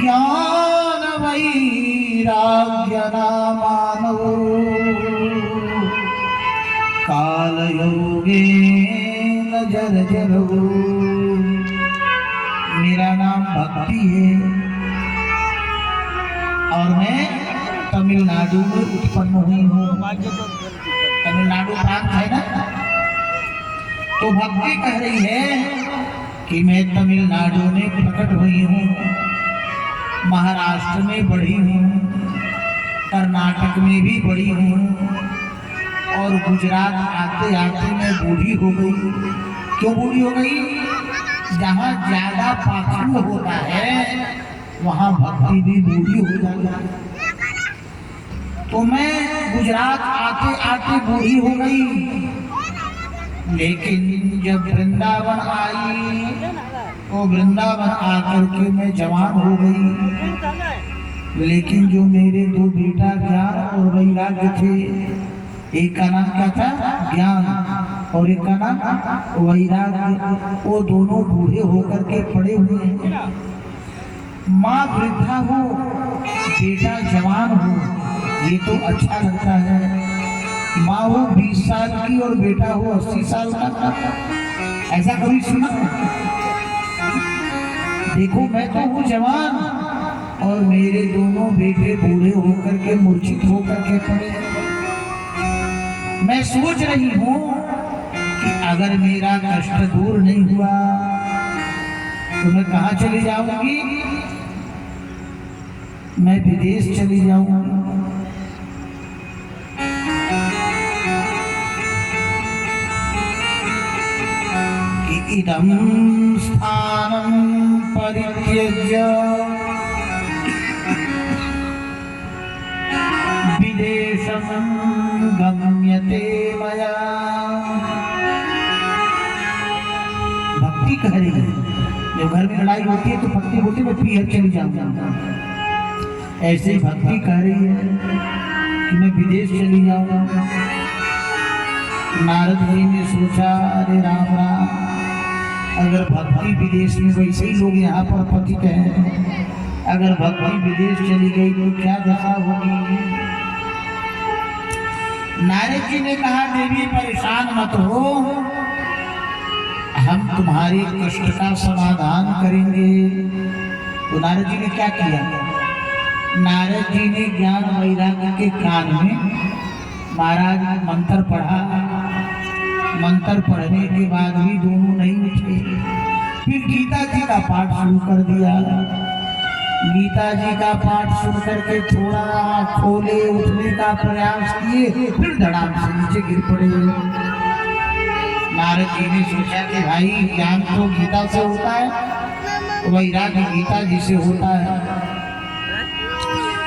ज्ञान वैराग्य नामानो कालयोगेन जर्जरो। मेरा नाम भक्ति है और मैं तमिलनाडु में उत्पन्न हुई हूँ। तमिलनाडु प्रांत है ना, तो भक्ति कह रही है कि मैं तमिलनाडु में प्रकट हुई हूँ, महाराष्ट्र में बढ़ी हूँ, कर्नाटक में भी बढ़ी हूँ और गुजरात आते आते मैं बूढ़ी हो गई। क्यों बूढ़ी हो गई? जहाँ ज्यादा पाखंड होता है वहाँ भक्ति भी बूढ़ी हो जाती है। तो मैं गुजरात आते आते बूढ़ी हो गई, लेकिन जब वृंदावन आई तो वृंदावन आकर के मैं जवान हो गई। लेकिन जो मेरे दो बेटा ज्ञान और वैराग्य थे, एक का नाम क्या था? ज्ञान, और एक का नाम वैराग्य, वो दोनों बूढ़े होकर के पड़े हुए हैं। माँ वृद्धा हो, बेटा जवान हो, ये तो अच्छा लगता है। माँ हो 20 साल की और बेटा हो 80 साल का, ऐसा कभी सुना? देखो मैं तो हूँ जवान और मेरे दोनों बेटे बूढ़े होकर के मूर्छित होकर के पड़े। मैं सोच रही हूँ कि अगर मेरा कष्ट दूर नहीं हुआ तो मैं कहाँ चली जाऊंगी? मैं विदेश चली जाऊंगी। इदं स्थानं परित्यज्य विदेशं गम्यते मया। भक्ति कह रही है, जब घर में लड़ाई होती है तो भक्ति बोलती है मैं पीहर चली जाऊंगा। ऐसे भक्ति कह रही है कि मैं विदेश चली जाऊंगा। नारद जी ने सोचा, अरे राम राम, अगर भक्ति विदेश में, वैसे ही लोग यहाँ पर पतित हैं, अगर भक्ति विदेश चली गई तो क्या दशा होगी? नारद जी ने कहा, देवी परेशान मत हो, हम तुम्हारे कष्ट का समाधान करेंगे। तो नारद जी ने क्या किया? नारद जी ने ज्ञान वैराग्य के कान में महाराज मंत्र पढ़ा। मंत्र पढ़ने के बाद भी दोनों नहीं उठे। फिर गीता जी का पाठ शुरू कर दिया। गीता जी का पाठ सुन करके थोड़ा खोले, उठने का प्रयास किए, फिर धड़ाम से नीचे गिर पड़े। नारद जी ने सोचा कि भाई ज्ञान तो गीता से होता है, वैराग्य गीता जी से होता है,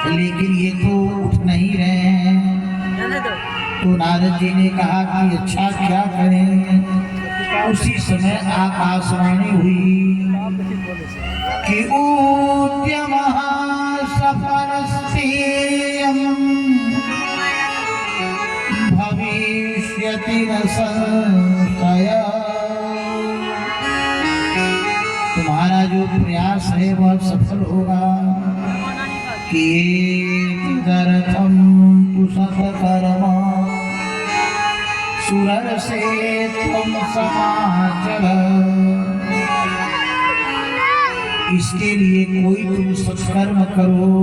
लेकिन ये तो उठ नहीं रहे हैं। तो नारद जी ने कहा कि अच्छा क्या करें? उसी समय आकाशवाणी हुई कि उद्यमः सफलस्तेयं भविष्यति न संशयः। तुम्हारा जो प्रयास है वह सफल होगा। कि तदर्थं तु सत्कर्म सुरर से तुम समाचर। इसके लिए कोई तुम सत्कर्म करो।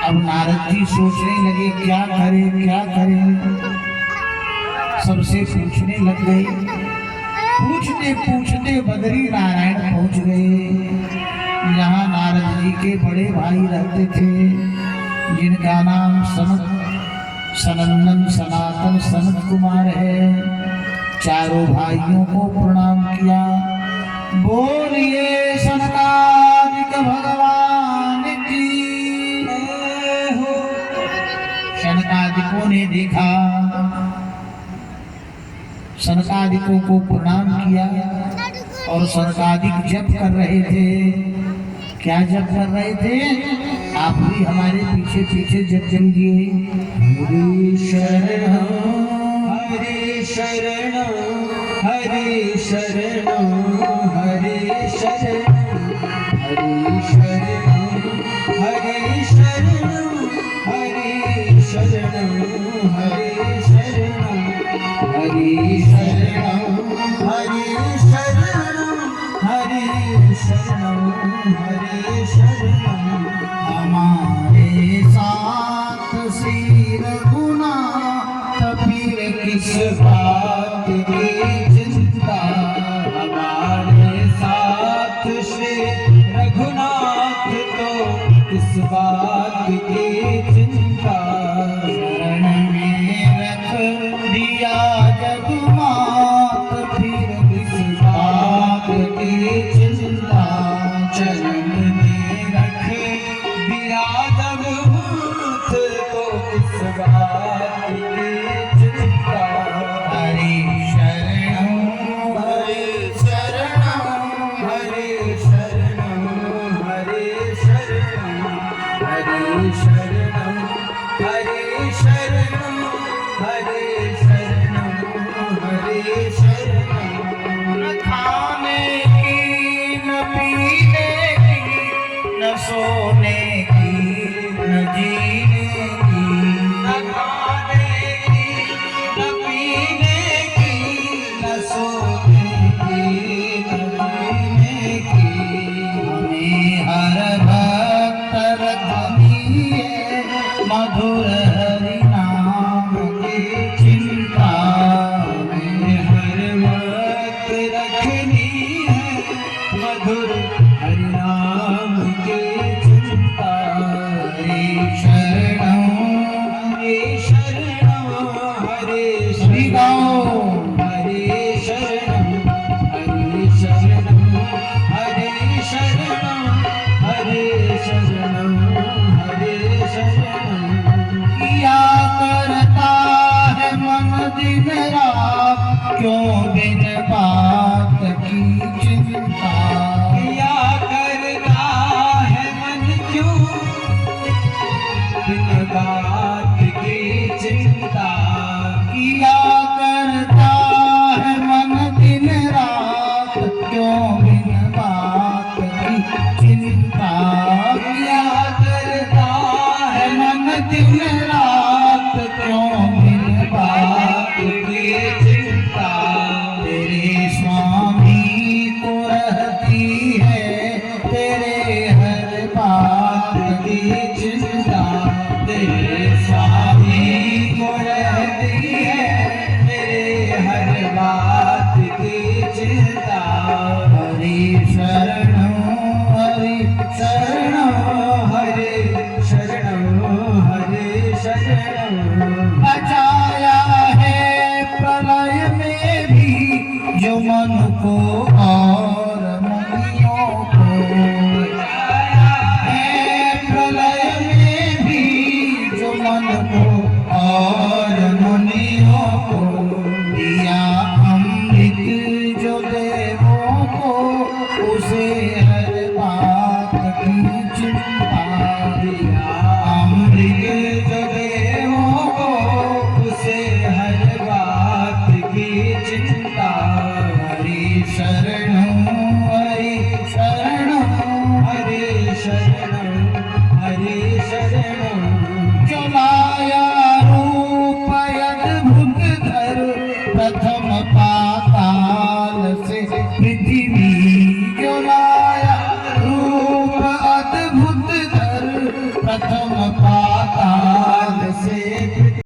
अब नारद जी सोचने लगे क्या करें क्या करें, सबसे पूछने लग गए। पूछते पूछते बद्री नारायण पहुंच गए, जहाँ नारद जी के बड़े भाई रहते थे, जिनका नाम सनंदन सनातन सनत कुमार है। चारों भाइयों को प्रणाम किया। बोलिए सनकादिक भगवान की हो। सनकादिकों ने देखा, सनकादिकों को प्रणाम किया और सनकादिक जप कर रहे थे। क्या जप कर रहे थे? आप भी हमारे पीछे पीछे जप कीजिए। हरे शरण हरे शरण हरे शरण हरे शरण हरे शरण। शरणं हरे शरणं। हमारे साथ श्री रघुनाथ फिर किस बात की चिंता। हमारे साथ श्री रघुनाथ तो किस बात की चिंता। शरण में रख दिया जब मात फिर किस बात की चिंता। चरण में रख दिया जब मूर्ख तो किस बात की चिंता। हरे शरणं हरे शरणं हरे शरणं हरे शरणं हरे शरणं हरे शरणं हरे शरणं हरे शरणं। न खाने की न पीने की न सोने की न जीने की। न खाने की न पीने की न सोने की न जीने की। हमें हर भक्त रखनी है मधुर हरि नाम की चिंता। हमें हर वक्त रखनी है मधुर हरिनाम की चिंता। हरे शरणं हरे शरणं हरे श्री गाओ। हरे शरणं हरे शरणं हरे शरणं हरे शरणं हरे शरणं। किया करता है मन दिन रात क्यों बिन बात की चिंता। किया करता है मन क्यों बिन बात की चिंता। किया करता है मन दिन रात क्यों बिन बात की चिंता। किया करता है मन दिन रात क्यों बिन बात की चिंता। तेरे स्वामी को रहती है तेरे हर बात की चिंता। तेरे स्वामी को रहती है मेरे हर बात की चिंता। हरि शरणं हरि शरणं हरे शरणं हरे शरणं। बचाया है प्रलय में भी जो मन को और मुनियों को। बचाया है प्रलय में भी जो मन को और मुनियों को। दिया अमृत जो देवों को उसे हर बात की चिंता। दिया अमृत जो देवों को उसे हर बात की चिंता। हरि शरणं हरि शरणं हरे शरणं हरे शरणं। जो माया रूप अद्भुत धर प्रथम पाताल से पृथ्वी। जो माया रूप अद्भुत धर प्रथम